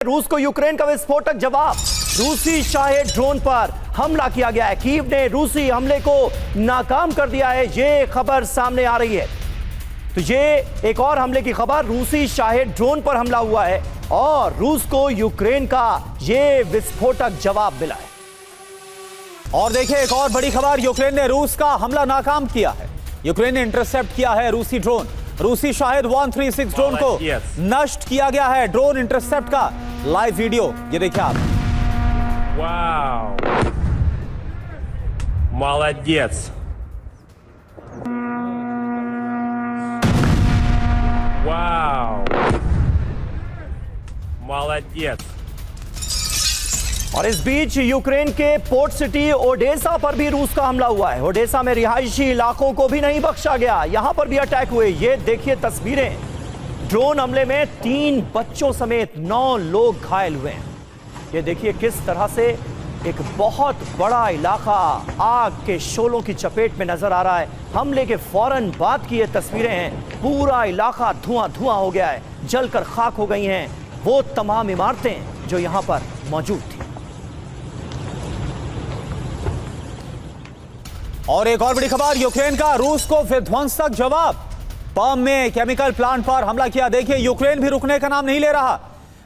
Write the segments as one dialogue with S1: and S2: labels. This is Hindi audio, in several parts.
S1: रूस को यूक्रेन का विस्फोटक जवाब। रूसी शाहे ड्रोन पर हमला किया गया है। कीव ने रूसी हमले को नाकाम कर दिया है, ये खबर सामने आ रही है। तो ये एक और हमले की खबर, रूसी शाहे ड्रोन पर हमला हुआ है और रूस को यूक्रेन का ये विस्फोटक जवाब मिला है।
S2: और देखिए एक और बड़ी खबर, यूक्रेन ने रूस का हमला नाकाम किया है। यूक्रेन ने इंटरसेप्ट किया है रूसी ड्रोन। रूसी शाहिद 136 ड्रोन को नष्ट किया गया है। ड्रोन इंटरसेप्ट का लाइव वीडियो ये देखिए आप।
S3: Вау! Молодец! Вау! Молодец!
S1: और इस बीच यूक्रेन के पोर्ट सिटी ओडेसा पर भी रूस का हमला हुआ है। ओडेसा में रिहायशी इलाकों को भी नहीं बख्शा गया, यहां पर भी अटैक हुए। ये देखिए तस्वीरें, ड्रोन हमले में 3 बच्चों समेत 9 लोग घायल हुए हैं। ये देखिए किस तरह से एक बहुत बड़ा इलाका आग के शोलों की चपेट में नजर आ रहा है। हमले के फौरन बाद की ये तस्वीरें हैं। पूरा इलाका धुआं धुआं हो गया है, जलकर खाक हो गई हैं वो तमाम इमारतें जो यहां पर मौजूद थी।
S2: और एक और बड़ी खबर, यूक्रेन का रूस को विध्वंसक जवाब। पर्म में केमिकल प्लांट पर हमला किया। देखिए यूक्रेन भी रुकने का नाम नहीं ले रहा।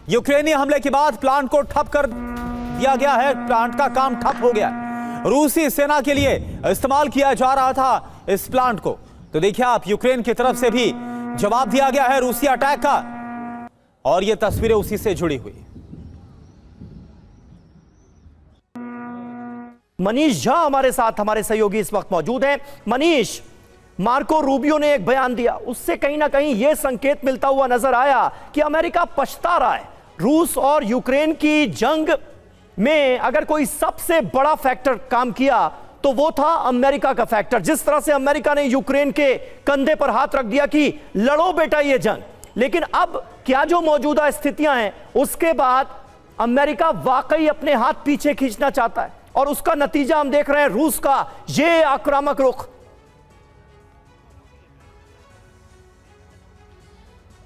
S2: यूक्रेनी हमले के बाद प्लांट को ठप कर दिया गया है। प्लांट का काम ठप हो गया है। रूसी सेना के लिए इस्तेमाल किया जा रहा था इस प्लांट को। तो देखिए आप, यूक्रेन की तरफ से भी जवाब दिया गया है रूसी अटैक का। और ये तस्वीरें उसी से जुड़ी हुई।
S1: मनीष झा हमारे साथ, हमारे सहयोगी इस वक्त मौजूद हैं। मनीष, मार्को रूबियो ने एक बयान दिया, उससे कहीं ना कहीं यह संकेत मिलता हुआ नजर आया कि अमेरिका पछता रहा है। रूस और यूक्रेन की जंग में अगर कोई सबसे बड़ा फैक्टर काम किया तो वो था अमेरिका का फैक्टर। जिस तरह से अमेरिका ने यूक्रेन के कंधे पर हाथ रख दिया कि लड़ो बेटा ये जंग, लेकिन अब क्या जो मौजूदा स्थितियां हैं उसके बाद अमेरिका वाकई अपने हाथ पीछे खींचना चाहता है और उसका नतीजा हम देख रहे हैं, रूस का ये आक्रामक रुख।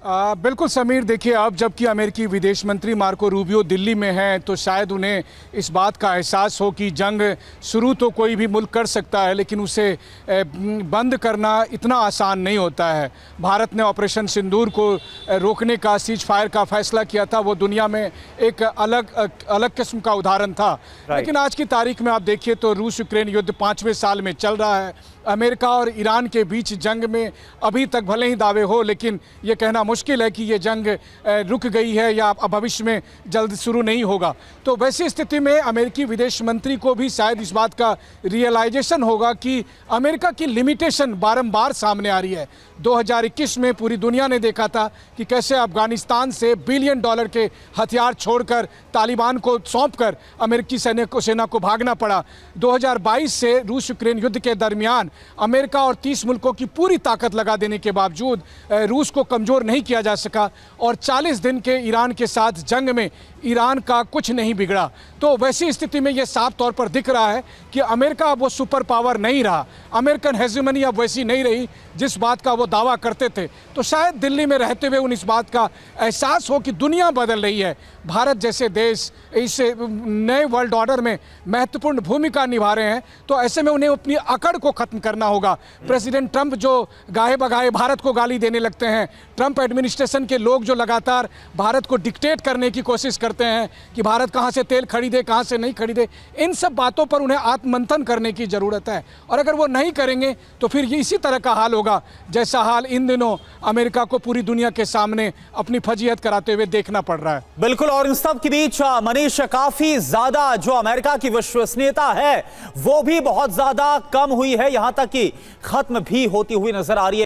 S4: बिल्कुल समीर, देखिए अब जबकि अमेरिकी विदेश मंत्री मार्को रूबियो दिल्ली में हैं तो शायद उन्हें इस बात का एहसास हो कि जंग शुरू तो कोई भी मुल्क कर सकता है लेकिन उसे बंद करना इतना आसान नहीं होता है। भारत ने ऑपरेशन सिंदूर को रोकने का, सीज फायर का फैसला किया था, वो दुनिया में एक अलग किस्म का उदाहरण था। लेकिन आज की तारीख में आप देखिए तो रूस यूक्रेन युद्ध 5वें साल में चल रहा है। अमेरिका और ईरान के बीच जंग में अभी तक भले ही दावे हो लेकिन ये कहना मुश्किल है कि ये जंग रुक गई है या भविष्य में जल्द शुरू नहीं होगा। तो वैसी स्थिति में अमेरिकी विदेश मंत्री को भी शायद इस बात का रियलाइजेशन होगा कि अमेरिका की लिमिटेशन बारंबार सामने आ रही है। 2021 में पूरी दुनिया ने देखा था कि कैसे अफगानिस्तान से $1 बिलियन के हथियार छोड़कर, तालिबान को सौंपकर अमेरिकी सेना को भागना पड़ा। 2022 से रूस यूक्रेन युद्ध के दरमियान अमेरिका और 30 मुल्कों की पूरी ताकत लगा देने के बावजूद रूस को कमज़ोर नहीं किया जा सका और 40 दिन के ईरान के साथ जंग में ईरान का कुछ नहीं बिगड़ा। तो वैसी स्थिति में यह साफ तौर पर दिख रहा है कि अमेरिका अब वो सुपर पावर नहीं रहा। अमेरिकन हेजेमनी अब वैसी नहीं रही जिस बात का वो दावा करते थे। तो शायद दिल्ली में रहते हुए उन्हें इस बात का एहसास हो कि दुनिया बदल रही है। भारत जैसे देश इस नए वर्ल्ड ऑर्डर में महत्वपूर्ण भूमिका निभा रहे हैं, तो ऐसे में उन्हें अपनी अकड़ को ख़त्म करना होगा। प्रेसिडेंट ट्रंप जो गाहे बगाहे भारत को गाली देने लगते हैं, ट्रंप एडमिनिस्ट्रेशन के लोग जो लगातार भारत को डिक्टेट करने की कोशिश करते हैं कि भारत कहाँ से तेल खरीदे, कहाँ से नहीं खरीदे, इन सब बातों पर उन्हें आत्ममंथन करने की ज़रूरत है। और अगर वो नहीं करेंगे तो फिर ये इसी तरह का हाल होगा जैसा हाल इन दिनों अमेरिका को पूरी दुनिया के सामने अपनी फजीहत कराते हुए देखना पड़ रहा है।
S2: बिल्कुल, और इन सब के बीच मनीष, काफी ज्यादा जो अमेरिका की विश्वसनीयता है वो भी बहुत ज्यादा कम हुई है, यहां तक कि खत्म भी होती हुई नजर आ रही है।